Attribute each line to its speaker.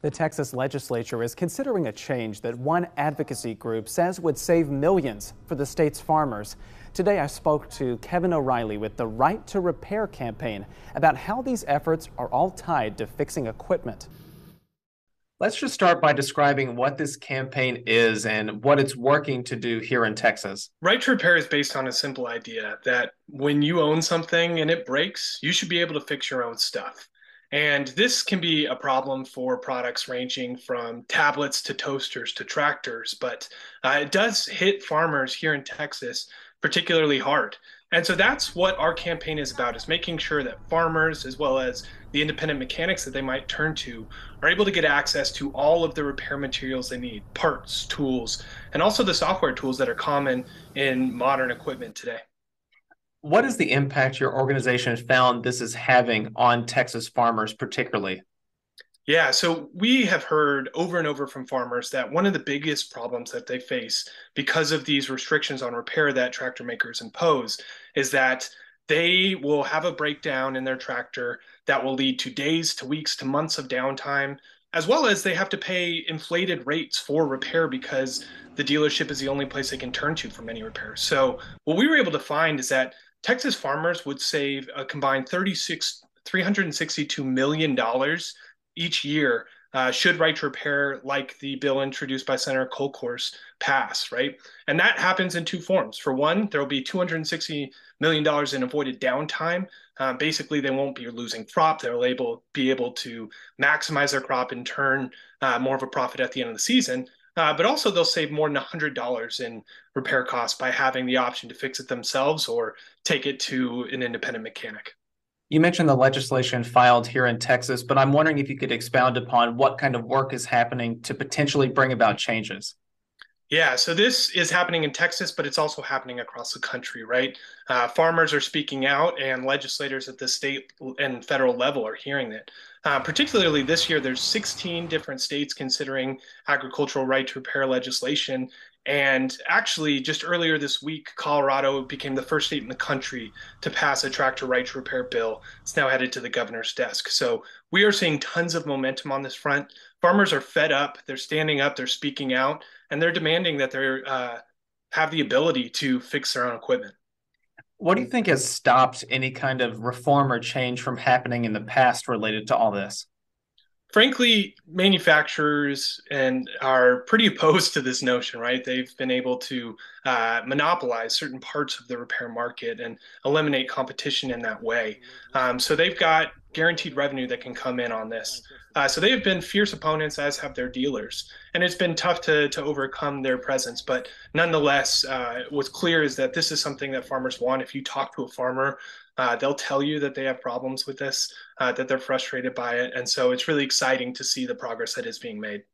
Speaker 1: The Texas legislature is considering a change that one advocacy group says would save millions for the state's farmers. Today I spoke to Kevin O'Reilly with the Right to Repair campaign about how these efforts are all tied to fixing equipment. Let's just start by describing what this campaign is and what it's working to do here in Texas.
Speaker 2: Right to repair is based on a simple idea that when you own something and it breaks, you should be able to fix your own stuff. And this can be a problem for products ranging from tablets to toasters to tractors, but it does hit farmers here in Texas particularly hard. And so that's what our campaign is about, is making sure that farmers, as well as the independent mechanics that they might turn to, are able to get access to all of the repair materials they need, parts, tools, and also the software tools that are common in modern equipment today.
Speaker 1: What is the impact your organization has found this is having on Texas farmers particularly?
Speaker 2: Yeah, so we have heard over and over from farmers that one of the biggest problems that they face because of these restrictions on repair that tractor makers impose is that they will have a breakdown in their tractor that will lead to days to weeks to months of downtime, as well as they have to pay inflated rates for repair because the dealership is the only place they can turn to for many repairs. So what we were able to find is that Texas farmers would save a combined $362 million each year should right to repair, like the bill introduced by Senator Kolkhorst, pass, right? And that happens in two forms. For one, there will be $260 million in avoided downtime. Basically, they won't be losing crop. They'll be able to maximize their crop and turn more of a profit at the end of the season. But also, they'll save more than $100 in repair costs by having the option to fix it themselves or take it to an independent mechanic.
Speaker 1: You mentioned the legislation filed here in Texas, but I'm wondering if you could expound upon what kind of work is happening to potentially bring about changes.
Speaker 2: Yeah, so this is happening in Texas, but it's also happening across the country, right? Farmers are speaking out, and legislators at the state and federal level are hearing it. Particularly this year, there's 16 different states considering agricultural right to repair legislation. And actually, just earlier this week, Colorado became the first state in the country to pass a tractor right to repair bill. It's now headed to the governor's desk. So we are seeing tons of momentum on this front. Farmers are fed up, they're standing up, they're speaking out, and they're demanding that they have the ability to fix their own equipment.
Speaker 1: What do you think has stopped any kind of reform or change from happening in the past related to all this?
Speaker 2: Frankly, manufacturers and are pretty opposed to this notion, right? They've been able to monopolize certain parts of the repair market and eliminate competition in that way. So they've got guaranteed revenue that can come in on this. So they have been fierce opponents, as have their dealers, and it's been tough to overcome their presence. But nonetheless, what's clear is that this is something that farmers want. If you talk to a farmer, they'll tell you that they have problems with this, that they're frustrated by it. And so it's really exciting to see the progress that is being made.